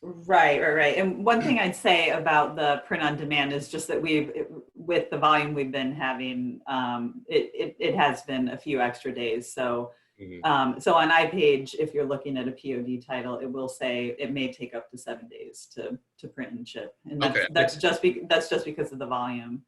Right. And one thing I'd say about the print on demand is just that with the volume we've been having, it has been a few extra days. So, so on IPAGE, if you're looking at a POD title, it will say it may take up to 7 days to print and ship, and that's just because of the volume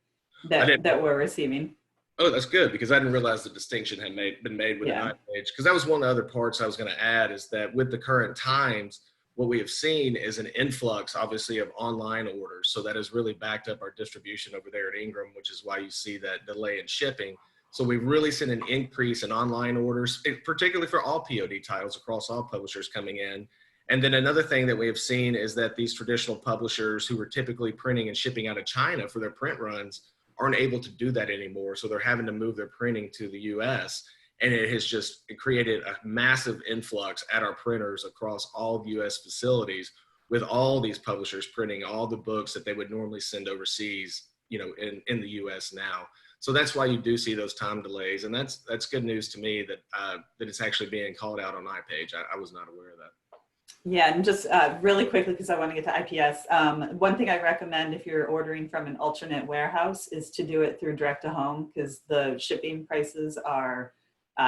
that we're receiving. Oh, that's good, because I didn't realize the distinction had been made with Yeah. an IPAGE. Because that was one of the other parts I was going to add, is that with the current times, what we have seen is an influx, obviously, of online orders. So that has really backed up our distribution over there at Ingram, which is why you see that delay in shipping. So we've really seen an increase in online orders, particularly for all POD titles across all publishers coming in. And then another thing that we have seen is that these traditional publishers who were typically printing and shipping out of China for their print runs aren't able to do that anymore. So they're having to move their printing to the US. And it has just created a massive influx at our printers across all US facilities, with all these publishers printing all the books that they would normally send overseas, you know, in the US now. So that's why you do see those time delays. And that's good news to me that, that it's actually being called out on IPAGE. I was not aware of that. Yeah, and just really quickly, because I want to get to IPS, one thing I recommend if you're ordering from an alternate warehouse is to do it through direct to home, because the shipping prices are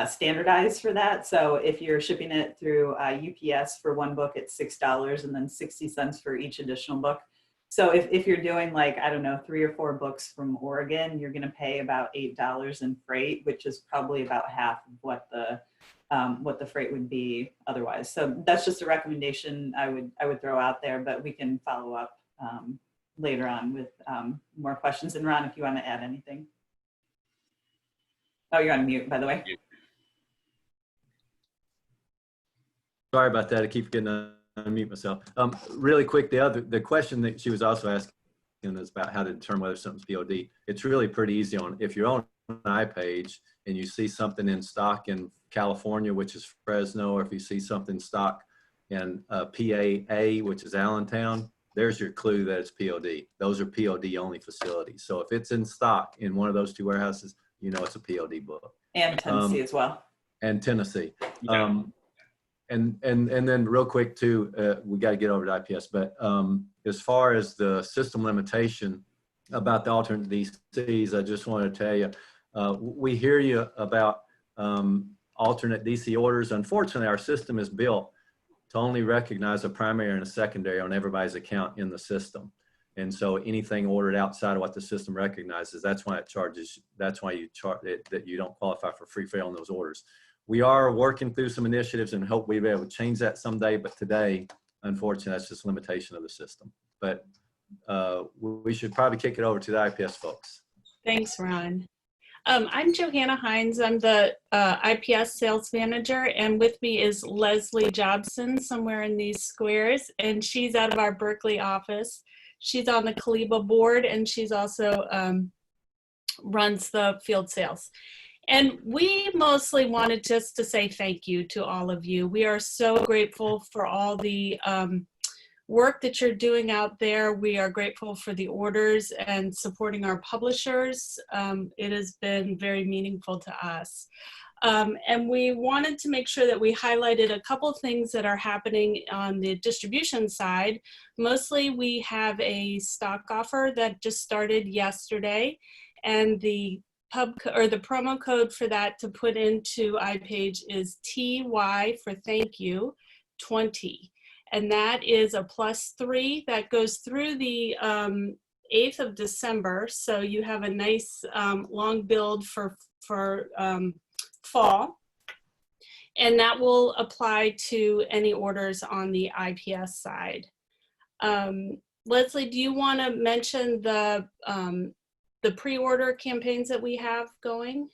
standardized for that. So if you're shipping it through UPS for one book, it's $6 and then 60 cents for each additional book. So if you're doing, like, I don't know, 3 or 4 books from Oregon, you're going to pay about $8 in freight, which is probably about half of what the freight would be otherwise. So that's just a recommendation I would throw out there, but we can follow up later on with more questions. And Ron, if you want to add anything. Oh, you're on mute, by the way. Sorry about that. I keep getting to unmute myself. Really quick, the question that she was also asking is about how to determine whether something's POD. It's really pretty easy if you're on an iPage and you see something in stock in California, which is Fresno, or if you see something stock in PAA, which is Allentown, there's your clue that it's POD. Those are POD only facilities. So if it's in stock in one of those 2 warehouses, you know it's a POD book. And Tennessee as well. And Tennessee. Yeah. And then real quick too, we got to get over to IPS, but as far as the system limitation about the alternate DCs, I just want to tell you, we hear you about alternate DC orders. Unfortunately, our system is built to only recognize a primary and a secondary on everybody's account in the system. And so anything ordered outside of what the system recognizes, that's why it charges, that's why you charge it, that you don't qualify for free fare on those orders. We are working through some initiatives and hope we'll be able to change that someday, but today, unfortunately, that's just a limitation of the system. But we should probably kick it over to the IPS folks. Thanks, Ron. I'm Johanna Hines. I'm the IPS sales manager, and with me is Leslie Jobson somewhere in these squares, and she's out of our Berkeley office. She's on the Kaliba board, and she's also runs the field sales. And we mostly wanted just to say thank you to all of you. We are so grateful for all the work that you're doing out there. We are grateful for the orders and supporting our publishers. It has been very meaningful to us. And we wanted to make sure that we highlighted a couple things that are happening on the distribution side. Mostly we have a stock offer that just started yesterday, and the promo code for that to put into IPAGE is TY for thank you 20. And that is a +3 that goes through the 8th of December. So you have a nice long build for fall. And that will apply to any orders on the IPS side. Leslie, do you want to mention the pre-order campaigns that we have going?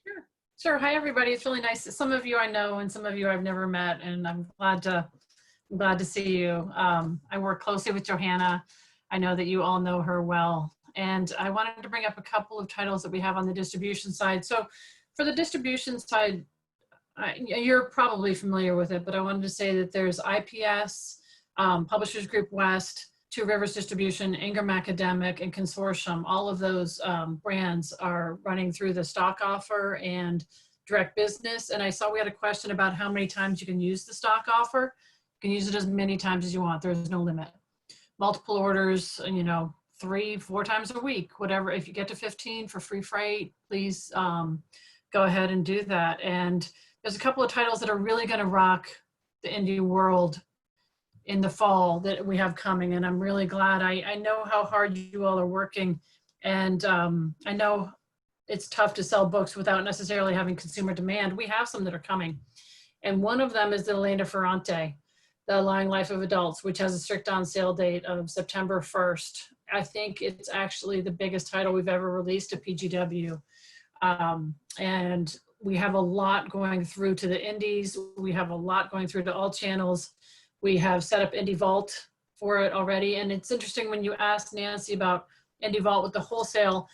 Sure. Hi, everybody. It's really nice. Some of you I know and some of you I've never met, and I'm glad to see you. I work closely with Johanna. I know that you all know her well. And I wanted to bring up a couple of titles that we have on the distribution side. So for the distribution side, you're probably familiar with it, but I wanted to say that there's IPS, Publishers Group West, Two Rivers Distribution, Ingram Academic, and Consortium. All of those brands are running through the stock offer and direct business. And I saw we had a question about how many times you can use the stock offer. You can use it as many times as you want. There's no limit. Multiple orders, 3-4 times a week, whatever. If you get to 15 for free freight, please go ahead and do that. And there's a couple of titles that are really going to rock the indie world in the fall that we have coming, and I'm really glad. I know how hard you all are working, and I know it's tough to sell books without necessarily having consumer demand. We have some that are coming. And one of them is the Elena Ferrante, The Lying Life of Adults, which has a strict on sale date of September 1st. I think it's actually the biggest title we've ever released at PGW. And we have a lot going through to the indies. We have a lot going through to all channels. We have set up Indie Vault for it already. And it's interesting when you ask Nancy about Indie Vault with the wholesale,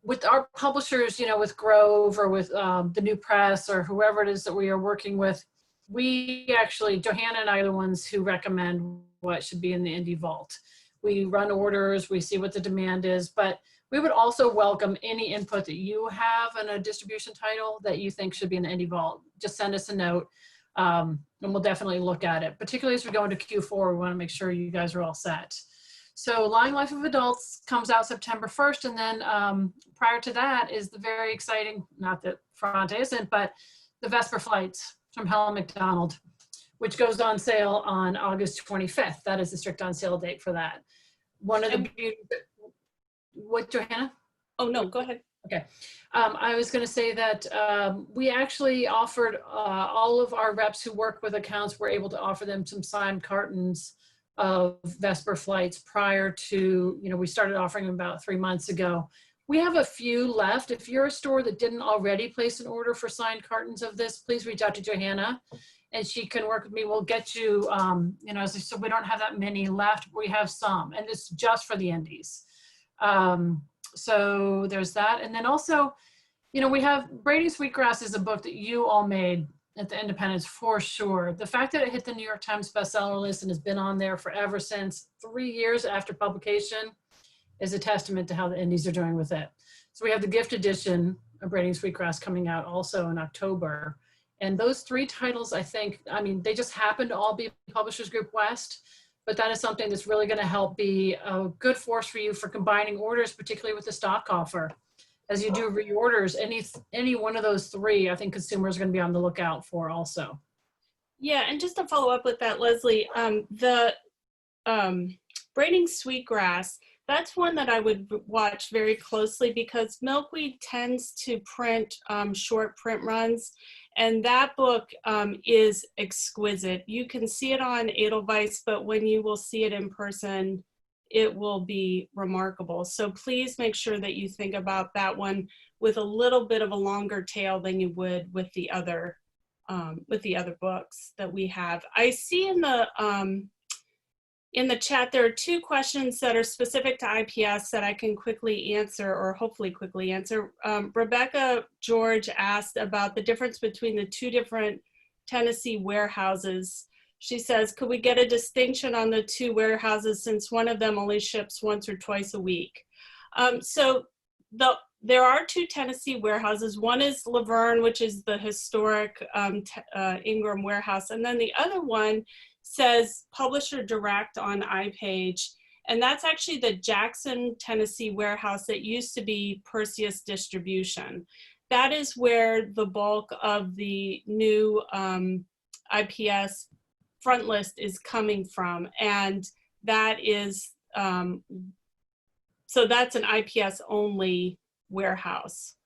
with our publishers, you know, with Grove or with the New Press or whoever it is that we are working with, we actually, Johanna and I are the ones who recommend what should be in the Indie Vault. We run orders, we see what the demand is, but we would also welcome any input that you have in a distribution title that you think should be in the Indie Vault. Just send us a note and we'll definitely look at it. Particularly as we go into Q4, we want to make sure you guys are all set. So Lying Life of Adults comes out September 1st. And then prior to that is the very exciting, not that Ferrante isn't, but The Vesper Flights from Helen McDonald, which goes on sale on August 25th. That is the strict on sale date for that. One of the beauty, what, Johanna? Oh, no, go ahead. Okay. I was going to say that we actually offered all of our reps who work with accounts, were able to offer them some signed cartons of Vesper Flights prior to, you know, we started offering them about 3 months ago. We have a few left. If you're a store that didn't already place an order for signed cartons of this, please reach out to Johanna and she can work with me. We'll get you, you know, so we don't have that many left. We have some, and it's just for the indies. So there's that. And then also, you know, we have Braiding Sweetgrass is a book that you all made at the Independents for sure. The fact that it hit the New York Times bestseller list and has been on there forever since 3 years after publication is a testament to how the indies are doing with it. So we have the gift edition of Braiding Sweetgrass coming out also in October. And those 3 titles, I think, I mean, they just happen to all be Publishers Group West, but that is something that's really going to help be a good force for you for combining orders, particularly with the stock offer. As you do reorders, any one of those 3, I think consumers are going to be on the lookout for also. Yeah, and just to follow up with that, Leslie, the Braiding Sweetgrass, that's one that I would watch very closely because Milkweed tends to print short print runs, and that book is exquisite. You can see it on Edelweiss, but when you will see it in person, it will be remarkable. So please make sure that you think about that one with a little bit of a longer tail than you would with the other books that we have. I see in the chat there are 2 questions that are specific to IPS that I can quickly answer, or hopefully quickly answer. Rebecca George asked about the difference between the 2 different Tennessee warehouses. She says, could we get a distinction on the 2 warehouses since one of them only ships once or twice a week? There are 2 Tennessee warehouses. One is Laverne, which is the historic Ingram warehouse. And then the other one says Publisher Direct on IPAGE. And that's actually the Jackson, Tennessee warehouse that used to be Perseus Distribution. That is where the bulk of the new IPS front list is coming from, and that is so that's an IPS only warehouse.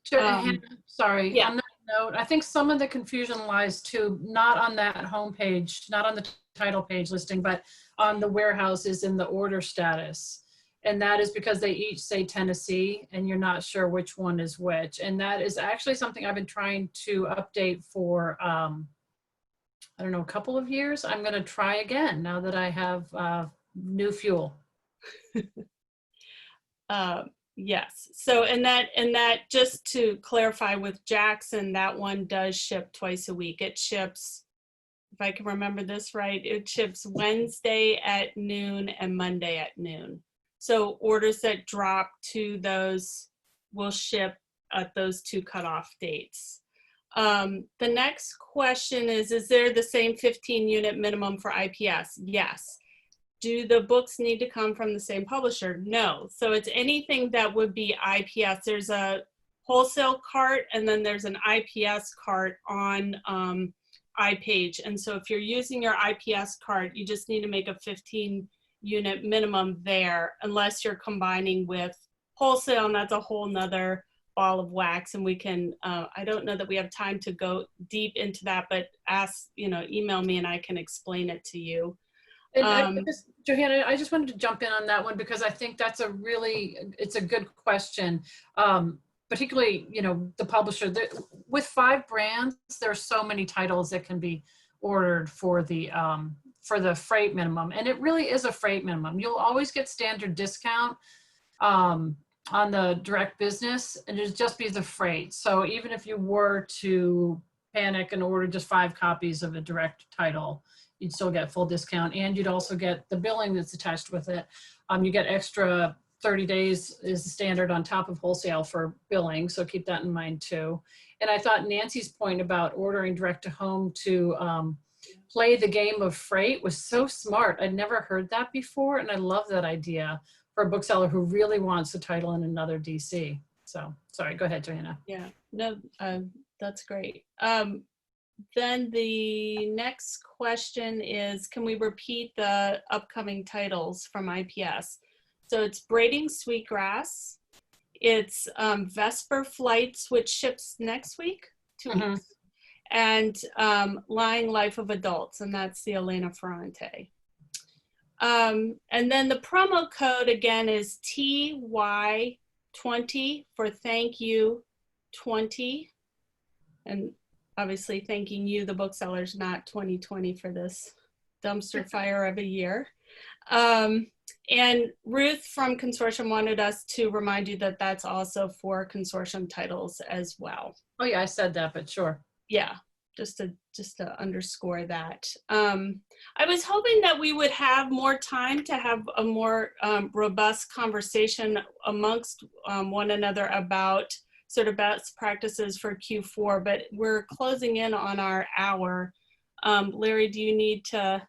Sorry, yeah. on that note, I think some of the confusion lies too, not on that homepage, not on the title page listing, but on the warehouses in the order status. And that is because they each say Tennessee and you're not sure which one is which. And that is actually something I've been trying to update for I don't know, a couple of years. I'm going to try again now that I have new fuel. Yes. So, and that just to clarify with Jackson, that one does ship twice a week. It ships, if I can remember this right, it ships Wednesday at noon and Monday at noon. So orders that drop to those will ship at those 2 cutoff dates. The next question is there the same 15 unit minimum for IPS? Yes. Do the books need to come from the same publisher? No. So it's anything that would be IPS. There's a wholesale cart and then there's an IPS cart on IPAGE. And so if you're using your IPS cart, you just need to make a 15 unit minimum there unless you're combining with wholesale, and that's a whole nother ball of wax, and we can, I don't know that we have time to go deep into that, but ask, email me and I can explain it to you. And Johanna, I just wanted to jump in on that one because I think that's it's a good question. Particularly, the publisher, with 5 brands, there's so many titles that can be ordered for the freight minimum. And it really is a freight minimum. You'll always get standard discount on the direct business, and it'll just be the freight. So even if you were to panic and order just 5 copies of a direct title, you'd still get full discount, and you'd also get the billing that's attached with it. You get extra 30 days is the standard on top of wholesale for billing, so keep that in mind too. And I thought Nancy's point about ordering direct to home to play the game of freight was so smart. I'd never heard that before, and I love that idea for a bookseller who really wants the title in another DC. So, sorry, go ahead, Johanna. Yeah, no, that's great. Then the next question is, can we repeat the upcoming titles from IPS? So it's Braiding Sweetgrass, it's Vesper Flights, which ships next week, 2 weeks, and Lying Life of Adults, and that's the Elena Ferrante. And then the promo code again is TY20 for thank you 20, and obviously thanking you, the booksellers, not 2020 for this dumpster fire of a year. And Ruth from Consortium wanted us to remind you that that's also for Consortium titles as well. Oh yeah, I said that, but sure. Yeah, just to underscore that. I was hoping that we would have more time to have a more robust conversation amongst one another about sort of best practices for Q4, but we're closing in on our hour. Larry, do you need to,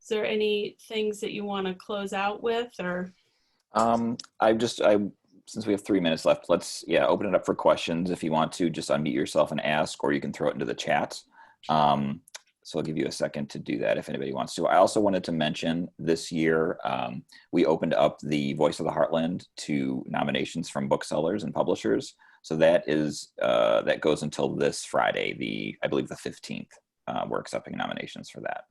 is there any things that you want to close out with, or? Since we have 3 minutes left, let's open it up for questions. If you want to just unmute yourself and ask, or you can throw it into the chat. So I'll give you a second to do that if anybody wants to. I also wanted to mention this year, we opened up the Voice of the Heartland to nominations from booksellers and publishers. So that is, that goes until this Friday, I believe the 15th. We're accepting nominations for that.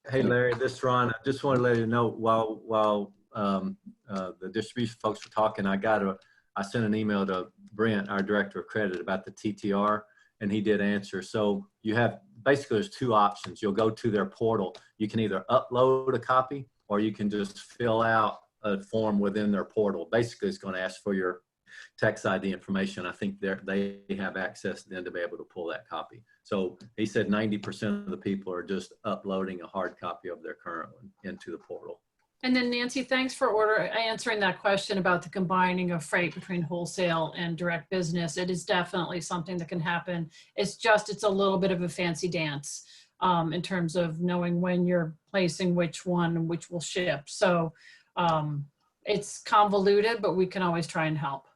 Hey Larry, this is Ron. I just want to let you know while the distribution folks were talking, I sent an email to Brent, our director of credit, about the TTR, and he did answer. So you have, basically there's 2 options. You'll go to their portal. You can either upload a copy, or you can just fill out a form within their portal. Basically it's going to ask for your tax ID information. I think they have access then to be able to pull that copy. So he said 90% of the people are just uploading a hard copy of their current one into the portal. And then Nancy, thanks for answering that question about the combining of freight between wholesale and direct business. It is definitely something that can happen. It's a little bit of a fancy dance in terms of knowing when you're placing which one and which will ship. So it's convoluted, but we can always try and help.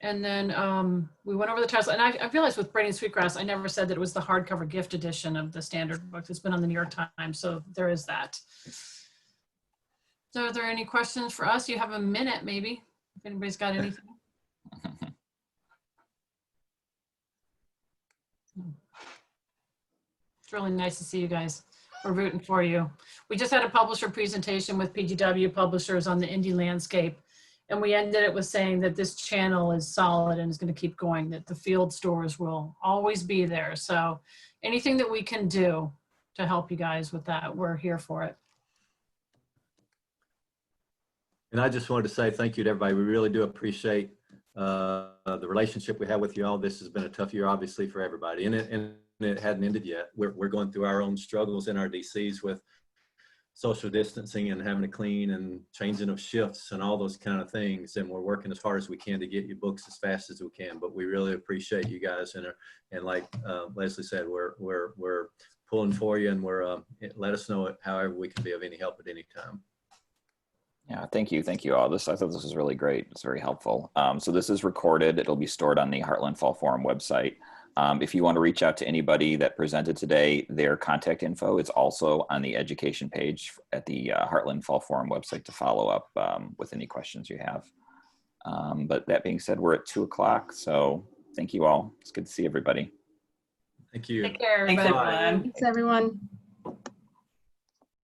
And then we went over the titles, and I realized with Braiding Sweetgrass, I never said that it was the hardcover gift edition of the standard book. It's been on the New York Times, so there is that. So are there any questions for us? You have a minute, maybe, if anybody's got anything. It's really nice to see you guys. We're rooting for you. We just had a publisher presentation with PGW publishers on the indie landscape. And we ended it with saying that this channel is solid and is going to keep going, that the field stores will always be there. So anything that we can do to help you guys with that, we're here for it. And I just wanted to say thank you to everybody. We really do appreciate the relationship we have with you all. This has been a tough year, obviously, for everybody. And it hadn't ended yet. We're going through our own struggles in our DCs with social distancing and having to clean and changing of shifts and all those kind of things. And we're working as hard as we can to get you books as fast as we can. But we really appreciate you guys. And like Leslie said, we're pulling for you, and let us know however we can be of any help at any time. Yeah, thank you all. I thought this was really great. It's very helpful. So this is recorded. It'll be stored on the Heartland Fall Forum website If you want to reach out to anybody that presented today, their contact info is also on the education page at the Heartland Fall Forum website to follow up with any questions you have. But that being said, we're at 2 o'clock, so thank you all. It's good to see everybody. Thank you. Take care, Thanks, everybody. everyone. Thanks, everyone.